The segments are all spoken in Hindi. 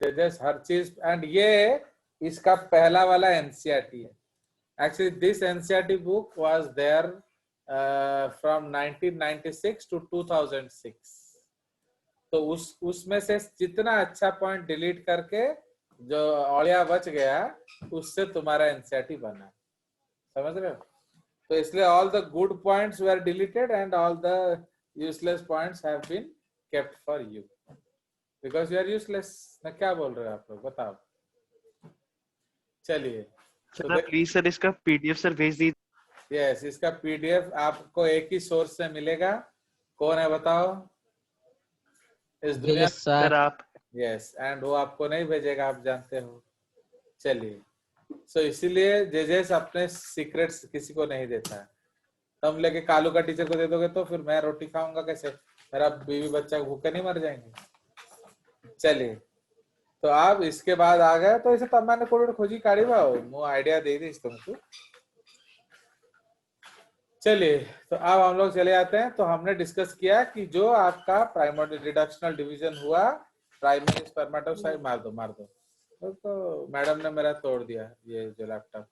तेजस हर चीज, एंड ये इसका पहला वाला एनसीईआरटी है। Actually this NCERT book was there from 1996 to 2006। तो उसमें से जितना अच्छा पॉइंट डिलीट करके जो ऑलिया बच गया उससे तुम्हारा एनसीईआरटी बना, समझ रहे हो? तो इसलिए all the good points were deleted and all the useless points have been kept for you because you are useless. मैं क्या बोल रहे हो आप लोग, बताओ। चलिए सर प्लीज सर इसका पीडीएफ सर भेज दीजिए। यस, इसका पीडीएफ आपको एक ही सोर्स से मिलेगा। कौन है बताओ इस दुनिया में? सर आप। यस, एंड वो आपको नहीं भेजेगा, आप जानते हो। चलिए, सो इसीलिए जेजेस अपने सीक्रेट्स किसी को नहीं देता। तुम लेके कालू का टीचर को दे दोगे तो फिर मैं रोटी खाऊंगा कैसे? मेरा बीवी बच्चा भूखे नहीं मर जाएंगे। चलिए, तो आप इसके बाद आ गए तो इसे तब मैंने कोड खोजी काढ़ी वो आइडिया दे दी तुमको। चलिए, तो अब हम लोग चले आते हैं। तो हमने डिस्कस किया कि जो आपका प्राइमरी रिडक्शनल डिवीजन हुआ, प्राइमरी स्पर्मेटोसाइट, मार दो तो मैडम ने मेरा तोड़ दिया ये जो लैपटॉप।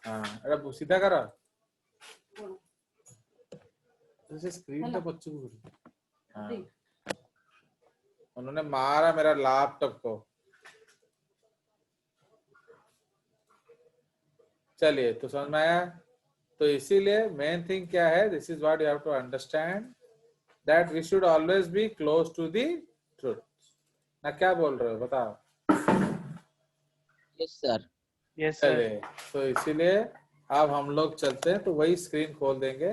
हाँ, अरे सीधा करो, स्क्रीन पे बच्चों को। हाँ, उन्होंने मारा मेरा लैपटॉप को। चलिए, तो समझ में आया? तो इसीलिए मेन थिंग क्या है, this is what you have to understand, that we should always be close to the truth. ना क्या बोल रहे हो बताओ? Yes sir. यस चलिए, सर। तो इसीलिए अब हम लोग चलते हैं। तो वही स्क्रीन खोल देंगे,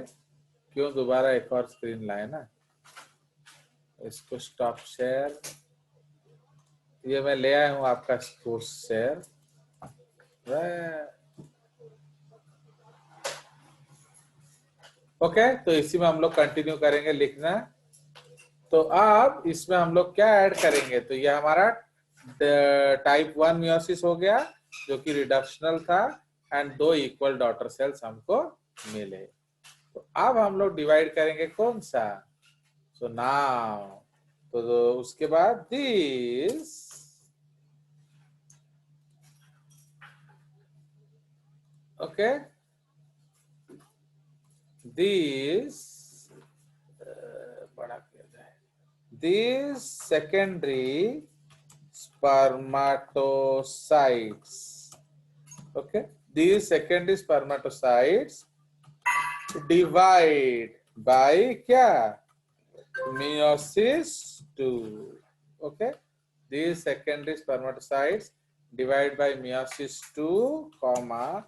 क्यों दोबारा एक और स्क्रीन लाए ना। इसको स्टॉप शेयर, ये मैं ले आया हूं आपका कोर्स शेयर। ओके, तो इसी में हम लोग कंटिन्यू करेंगे लिखना। तो अब इसमें हम लोग क्या ऐड करेंगे, तो ये हमारा टाइप 1 मियोसिस हो गया जो कि रिडक्शनल था, एंड 2 इक्वल डॉटर सेल्स हमको मिले। तो अब हम लोग डिवाइड करेंगे कौन सा, सो नाउ, तो उसके बाद दिस, ओके, दिस बड़ा किया जाए, this secondary spermatocytes, okay, these secondary spermatocytes divide by क्या, meiosis 2, okay, these secondary spermatocytes divide by meiosis 2 comma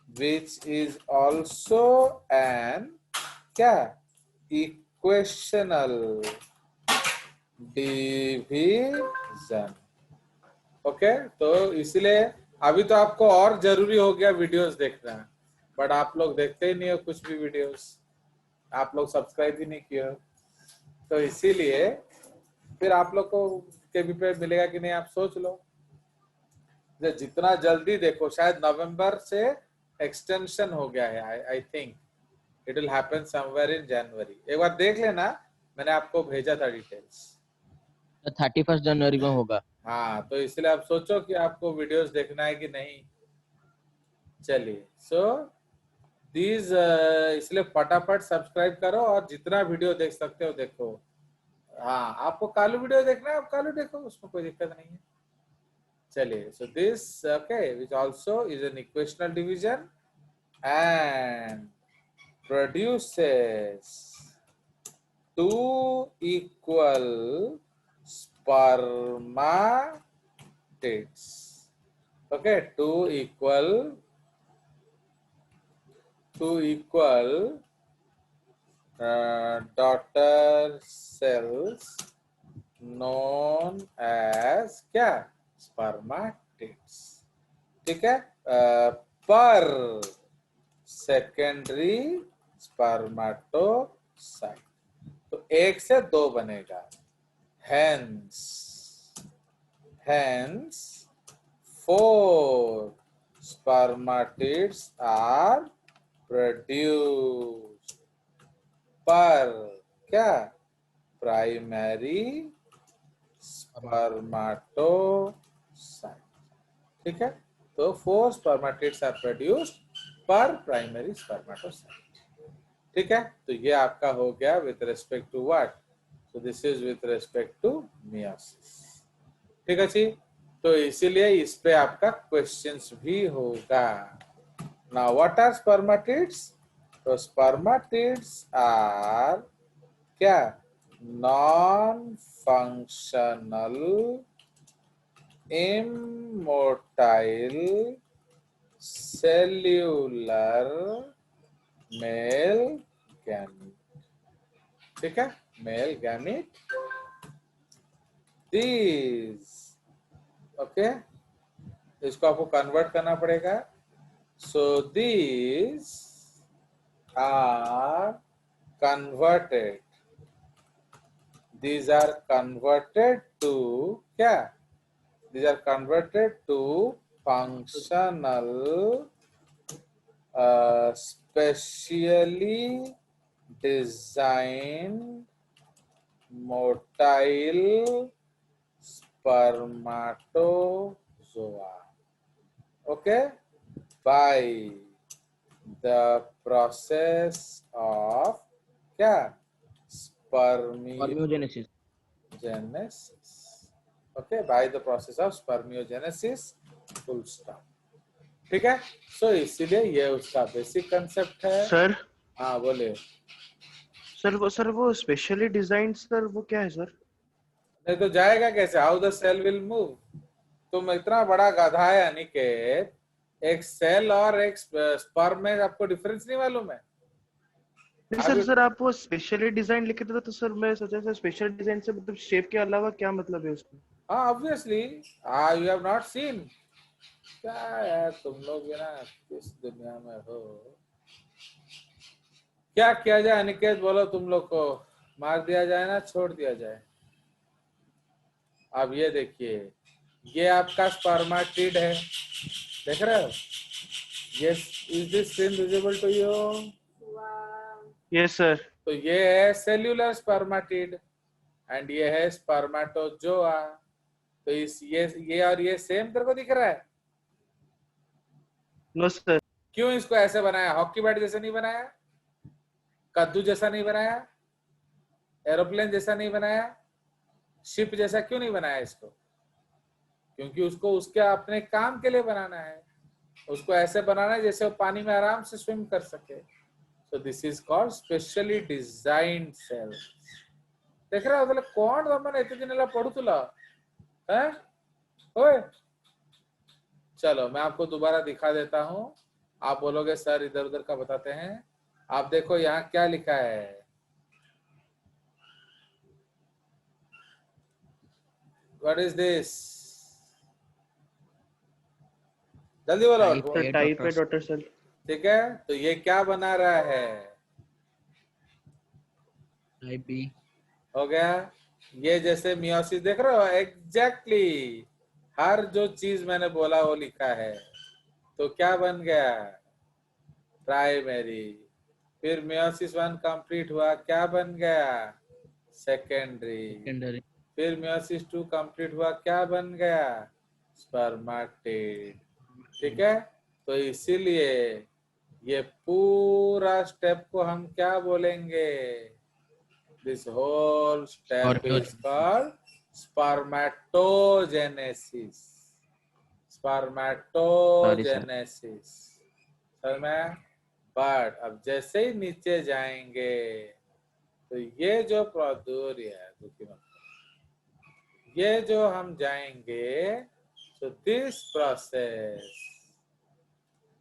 which is also an क्या, equational डिवीजन। ओके, तो इसलिए अभी तो आपको और जरूरी हो गया वीडियोस देखना, बट आप लोग देखते ही नहीं हो कुछ भी वीडियोस, आप लोग सब्सक्राइब ही नहीं किए हो। तो इसीलिए फिर आप लोग को के भी पे मिलेगा कि नहीं, आप सोच लो। जितना जल्दी देखो, शायद नवंबर से एक्सटेंशन हो गया है, I think it will happen somewhere in January. एक बार देख लेना, मैंने आपको भेजा था डिटेल्स। 31 जनवरी में होगा। हाँ, तो इसलिए आप सोचो कि आपको वीडियोस देखना है कि नहीं। चलिए, सो प्लीज इसलिए फटाफट सब्सक्राइब करो और जितना वीडियो देख सकते हो देखो। हाँ, आपको कालू वीडियो देखना है, आप कालू देखो, उसमें कोई दिक्कत नहीं है। चलिए, so this okay which also is an equational division and produces 2 equal spermatids. Okay, 2 equal daughter cells known as क्या, spermatids। ठीक है, पर सेकेंडरी स्पर्मेटोसाइट, तो 1 से 2 बनेगा। Hence 4 spermatids are produced पर क्या, प्राइमरी स्पर्माटोसाइट। ठीक है, तो 4 spermatids are produced per primary spermatocyte. ठीक है, तो ये आपका हो गया with respect to what, so this is with respect to meiosis. ठीक है जी, तो इसीलिए इस पे आपका क्वेश्चंस भी होगा। नाउ व्हाट आर स्पर्मेटिड्स, तो स्पर्मेटिड्स आर क्या, non functional immotile cellular male gamete। ठीक है, मेल गैमीट। these, ओके, इसको आपको कन्वर्ट करना पड़ेगा। So these are converted, these are converted to क्या, these are converted to functional specially designed motile spermatozoa, okay, by the process of क्या, Spermiogenesis. spermiogenesis, okay, by the process of spermiogenesis, full stop। ठीक है, सो इसीलिए ये उसका बेसिक कंसेप्ट है। सर हाँ बोले। सर वो स्पेशली डिजाइन सर वो क्या है सर? नहीं तो जाएगा कैसे, how the cell will move. तुम इतना बड़ा गधा है अनिकेत, एक सेल और एक स्पर्म में आपको डिफरेंस नहीं मालूम है? नहीं सर, सर आप वो स्पेशली डिजाइन लिखे थे तो सर मैं सोचा सर स्पेशल डिजाइन से मतलब शेप के अलावा क्या मतलब है उसका? हाँ obviously, you have not seen. क्या यार तुम लोग ना किस दुनिया में हो। क्या किया जाए अनिकेत, बोलो तुम लोग को, मार दिया जाए ना छोड़ दिया जाए? अब ये देखिए, ये आपका स्पर्मेटिड है, देख रहे हो? Yes, is this seen visible to you? Yes sir. तो ये है सेल्यूलर स्पर्मेटिड एंड ये है स्पर्मेटोजोआ। तो इस ये और ये सेम तेरे को दिख रहा है? No sir. क्यों इसको ऐसे बनाया, हॉकी बैट जैसे नहीं बनाया, कद्दू जैसा नहीं बनाया, एरोप्लेन जैसा नहीं बनाया, शिप जैसा क्यों नहीं बनाया इसको? क्योंकि उसको उसके अपने काम के लिए बनाना है, उसको ऐसे बनाना है जैसे वो पानी में आराम से स्विम कर सके। So this is called specially designed cell. देख रहा हो कौन तमने एत दिन पढ़ुला है? ओए चलो मैं आपको दोबारा दिखा देता हूं, आप बोलोगे सर इधर उधर का बताते हैं। आप देखो यहाँ क्या लिखा है, व्हाट इज दिस, जल्दी बोलो। टाइप है डॉक्टर सर। ठीक है, तो ये क्या बना रहा है? टाइप बी हो गया। ये जैसे मियोसिस देख रहे हो, एग्जैक्टली हर जो चीज मैंने बोला वो लिखा है। तो क्या बन गया, प्राइमरी। फिर मियोसिस 1 कंप्लीट हुआ, क्या बन गया, सेकेंडरी। सेकेंडरी। फिर मियोसिस 2 कंप्लीट हुआ, क्या बन गया, स्पर्मेटिड। ठीक है, तो इसीलिए ये पूरा स्टेप को हम क्या बोलेंगे, this whole step is called spermatogenesis. Spermatogenesis समझ में? बट अब जैसे ही नीचे जाएंगे तो ये जो दूर है, दुखी मत, ये जो हम जाएंगे, so this process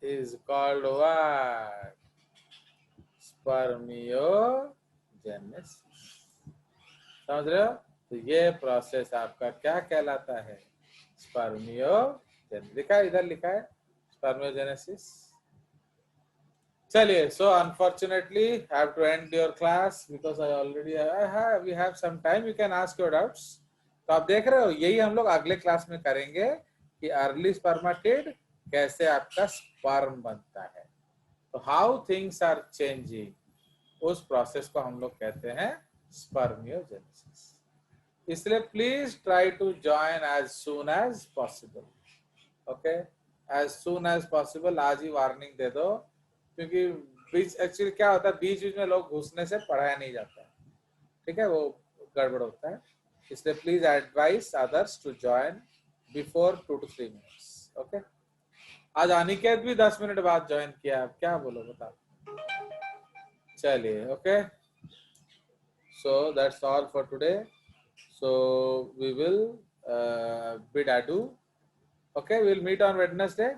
is called what, spermiogenesis. समझ रहे हो? तो ये प्रोसेस आपका क्या कहलाता है, स्पर्मियोजेनेसिस। लिखा है इधर, लिखा है स्पर्मियोजेनेसिस। चलिए, so unfortunately have to end your class because I already we have some time, you can ask your doubts. तो आप देख रहे हो, यही हम लोग अगले क्लास में करेंगे कि अर्ली स्पर्मेटिड कैसे आपका स्पर्म बनता है। तो हाउ थिंग्स आर चेंजिंग, उस प्रोसेस को हम लोग कहते हैं स्पर्मियोजेनेसिस। इसलिए please try to join as soon as possible. Okay, as soon as possible. आज ही वार्निंग दे दो, क्योंकि बीच एक्चुअली क्या होता है, बीच बीच में लोग घुसने से पढ़ाया नहीं जाता है. ठीक है, वो गड़बड़ होता है. इसलिए please advise others to join before 2 to 3 minutes. Okay, आज अनिकेत भी 10 मिनट बाद ज्वाइन किया. आप क्या बोलो बताओ. चलिए, okay, so that's all for today. So we will bid adieu. Okay, we'll meet on Wednesday.